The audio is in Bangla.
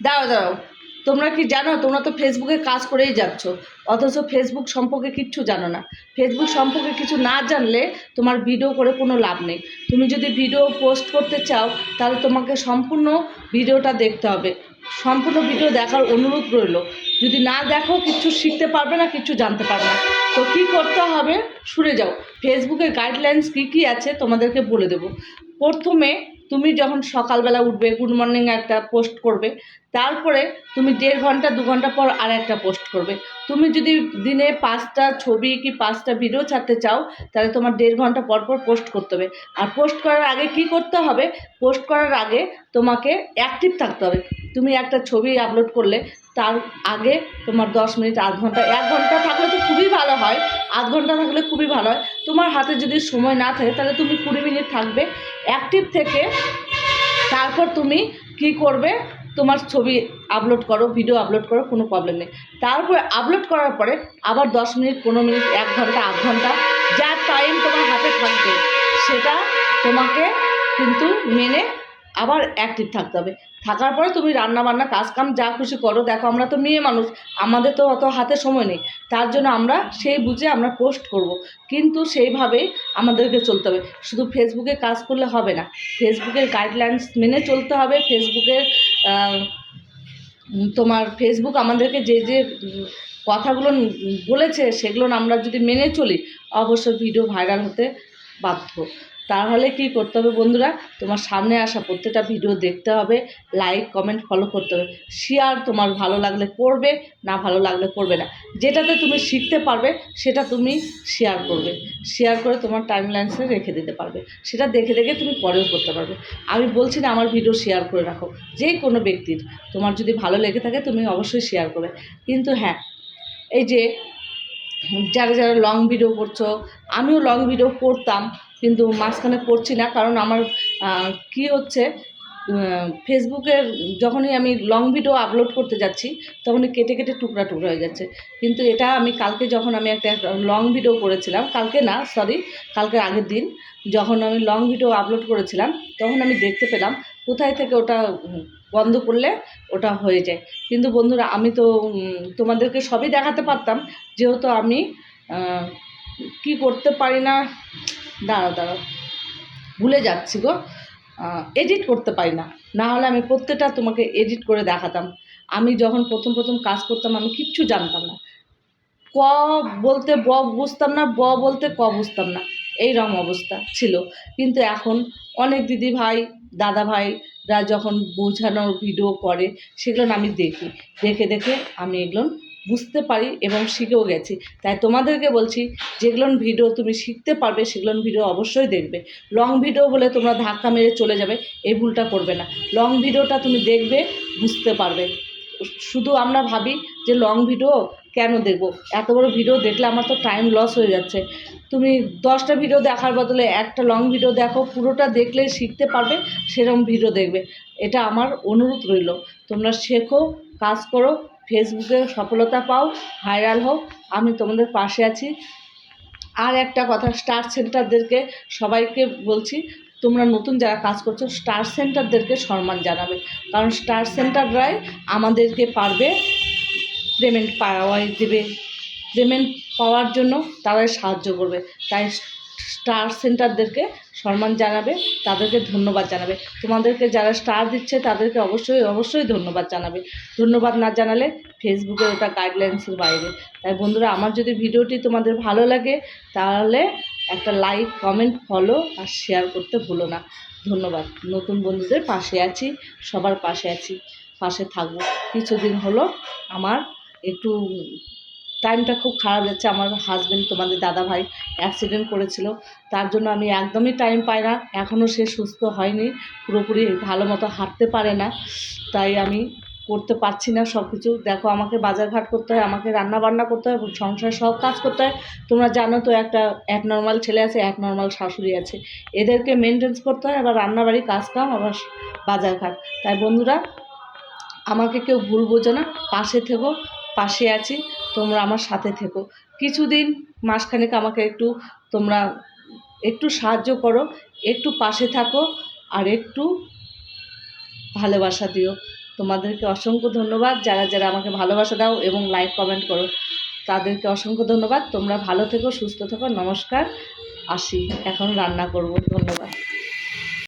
দাঁড়াও দাঁড়াও, তোমরা কি জানো? তোমরা তো ফেসবুকে কাজ করেই যাচ্ছ, অথচ ফেসবুক সম্পর্কে কিচ্ছু জানো না। ফেসবুক সম্পর্কে কিছু না জানলে তোমার ভিডিও করে কোনো লাভ নেই। তুমি যদি ভিডিও পোস্ট করতে চাও তাহলে তোমাকে সম্পূর্ণ ভিডিওটা দেখতে হবে। সম্পূর্ণ ভিডিও দেখার অনুরোধ রইল। যদি না দেখো কিচ্ছু শিখতে পারবে না, কিচ্ছু জানতে পারবে না। তো কী করতে হবে শুনে যাও। ফেসবুকের গাইডলাইন্স কী কী আছে তোমাদেরকে বলে দেবো। প্রথমে তুমি যখন সকালবেলা উঠবে, গুড মর্নিং একটা পোস্ট করবে। তারপরে তুমি 1.5 ঘন্টা 2 ঘন্টা পর আর একটা পোস্ট করবে। তুমি যদি দিনে 5টা ছবি কি 5টা ভিডিও ছাড়তে চাও তাহলে তোমার 1.5 ঘন্টা পর পর পোস্ট করতে হবে। আর পোস্ট করার আগে কি করতে হবে? পোস্ট করার আগে তোমাকে অ্যাক্টিভ থাকতে হবে। তুমি একটা ছবি আপলোড করলে তার আগে তোমার 10 মিনিট, আধ ঘন্টা, 1 ঘন্টা থাকলে তো খুবই ভালো হয়, আধ ঘন্টা থাকলে খুবই ভালো হয়। তোমার হাতে যদি সময় না থাকে তাহলে তুমি 20 মিনিট থাকবে অ্যাক্টিভ থেকে। তারপর তুমি কি করবে? তোমার ছবি আপলোড করো, ভিডিও আপলোড করো, কোনো প্রবলেম নেই। তারপরে আপলোড করার পরে আবার 10 মিনিট, 15 মিনিট, 1 ঘন্টা, আধ ঘন্টা যা টাইম তোমার হাতে থাকবে সেটা তোমাকে কিন্তু মেনে আবার অ্যাক্টিভ থাকতে হবে। থাকার পরে তুমি রান্নাবান্না কাজকাম যা খুশি করো। দেখো আমরা তো মেয়ে মানুষ, আমাদের তো অত হাতে সময় নেই, তার জন্য আমরা সেই বুঝে আমরা পোস্ট করব। কিন্তু সেইভাবেই আমাদেরকে চলতে হবে। শুধু ফেসবুকে কাজ করলে হবে না, ফেসবুকের গাইডলাইন্স মেনে চলতে হবে। ফেসবুকের তোমার ফেসবুক আমাদেরকে যে যে কথাগুলো বলেছে সেগুলো আমরা যদি মেনে চলি অবশ্যই ভিডিও ভাইরাল হতে বাধ্য। তাহলে কি করতে হবে বন্ধুরা? তোমার সামনে আসা প্রত্যেকটা ভিডিও দেখতে হবে, লাইক কমেন্ট ফলো করতে হবে, শেয়ার তোমার ভালো লাগলে করবে, না ভালো লাগলে করবে না। যেটাতে তুমি শিখতে পারবে সেটা তুমি শেয়ার করবে, শেয়ার করে তোমার টাইমলাইন্সে রেখে দিতে পারবে। সেটা দেখে দেখে তুমি পরেও করতে পারবে। আমি বলছি না আমার ভিডিও শেয়ার করে রাখো, যে কোনো ব্যক্তির তোমার যদি ভালো লেগে থাকে তুমি অবশ্যই শেয়ার করবে। কিন্তু হ্যাঁ, এই যে যারা যারা লং ভিডিও করছো, আমিও লং ভিডিও করতাম কিন্তু মাঝখানে করছি না, কারণ আমার কি হচ্ছে, ফেসবুকের যখনই আমি লং ভিডিও আপলোড করতে যাচ্ছি তখনই কেটে কেটে টুকরা টুকরা হয়ে যাচ্ছে। কিন্তু এটা আমি কালকে যখন আমি একটা লং ভিডিও করেছিলাম, কালকে না সরি, কালকে আগের দিন যখন আমি লং ভিডিও আপলোড করেছিলাম তখন আমি দেখতে পেলাম কোথায় থেকে ওটা বন্ধ করলে ওটা হয়ে যায়। কিন্তু বন্ধুরা আমি তো তোমাদেরকে সবই দেখাতে পারতাম, যেহেতু আমি কি করতে পারি না, দাঁড়াও দাঁড়াও ভুলে যাচ্ছি গো, এডিট করতে পারি না। না হলে আমি প্রত্যেকটা তোমাকে এডিট করে দেখাতাম। আমি যখন প্রথম প্রথম কাজ করতাম আমি কিচ্ছু জানতাম না, ক বলতে ব বুঝতাম না, ব বলতে ক বুঝতাম না, এইরকম অবস্থা ছিল। কিন্তু এখন অনেক দিদি ভাই, দাদা ভাইরা যখন বোঝানোর ভিডিও করে সেগুলো আমি দেখি, দেখে দেখে আমি এগুলো বুঝতে পারি এবং শিখেও গেছি। তাই তোমাদেরকে বলছি যেগুলো ভিডিও তুমি শিখতে পারবে সেগুলো ভিডিও অবশ্যই দেখবে। লং ভিডিও বলে তোমরা ধাক্কা মেরে চলে যাবে, এই ভুলটা করবে না। লং ভিডিওটা তুমি দেখবে, বুঝতে পারবে। শুধু আমরা ভাবি যে লং ভিডিও কেন দেখব, এত বড় ভিডিও দেখলে আমার তো টাইম লস হয়ে যাচ্ছে। তুমি 10টা ভিডিও দেখার বদলে একটা লং ভিডিও দেখো, পুরোটা দেখলে শিখতে পারবে, সেরকম ভিডিও দেখবে। এটা আমার অনুরোধ রইল। তোমরা শেখো, কাজ করো, ফেসবুকে সফলতা পাও, ভাইরাল হোক, আমি তোমাদের পাশে আছি। আর একটা কথা, স্টার সেন্টারদেরকে সবাইকে বলছি, তোমরা নতুন যারা কাজ করছো স্টার সেন্টারদেরকে সম্মান জানাবে, কারণ স্টার সেন্টাররাই আমাদেরকে পারবে পেমেন্ট পাওয়াই দেবে, পেমেন্ট পাওয়ার জন্য তারাই সাহায্য করবে। তাই স্টার সেন্টারদেরকে সম্মান জানাবে, তাদেরকে ধন্যবাদ জানাবে। তোমাদেরকে যারা স্টার দিচ্ছে তাদেরকে অবশ্যই অবশ্যই ধন্যবাদ জানাবে। ধন্যবাদ না জানালে ফেসবুকের ওটা গাইডলাইন্সের বাইরে। তাই বন্ধুরা আমার যদি ভিডিওটি তোমাদের ভালো লাগে তাহলে একটা লাইক কমেন্ট ফলো আর শেয়ার করতে ভুলো না। ধন্যবাদ। নতুন বন্ধুদের পাশে আছি, সবার পাশে আছি, পাশে থাকবো। কিছুদিন হলো আমার একটু টাইমটা খুব খারাপ যাচ্ছে। আমার হাজব্যান্ড তোমাদের দাদা ভাই অ্যাক্সিডেন্ট করেছিল, তার জন্য আমি একদমই টাইম পাই না। এখনও সে সুস্থ হয়নি, পুরোপুরি ভালো মতো হাঁটতে পারে না, তাই আমি করতে পারছি না সব কিছু। দেখো আমাকে বাজারঘাট করতে হয়, আমাকে রান্না বান্না করতে হয়, সংসার সব কাজ করতে হয়। তোমরা জানো তো একটা এক নর্মাল ছেলে আছে, এক নর্মাল শাশুড়ি আছে, এদেরকে মেনটেন্স করতে হয়, আবার রান্নাবাড়ি কাজকাম, আবার বাজারঘাট। তাই বন্ধুরা আমাকে কেউ ভুল বোঝো না, পাশে থেকো, পাশে আছি, তোমরা আমার সাথে থেকো। কিছুদিন মাসখানেক আমাকে একটু তোমরা একটু সাহায্য করো, একটু পাশে থাকো, আর একটু ভালোবাসা দিও। তোমাদেরকে অসংখ্য ধন্যবাদ, যারা যারা আমাকে ভালোবাসা দাও এবং লাইক কমেন্ট করো তাদেরকে অসংখ্য ধন্যবাদ। তোমরা ভালো থেকো, সুস্থ থেকো। নমস্কার, আসি, এখন রান্না করব। ধন্যবাদ।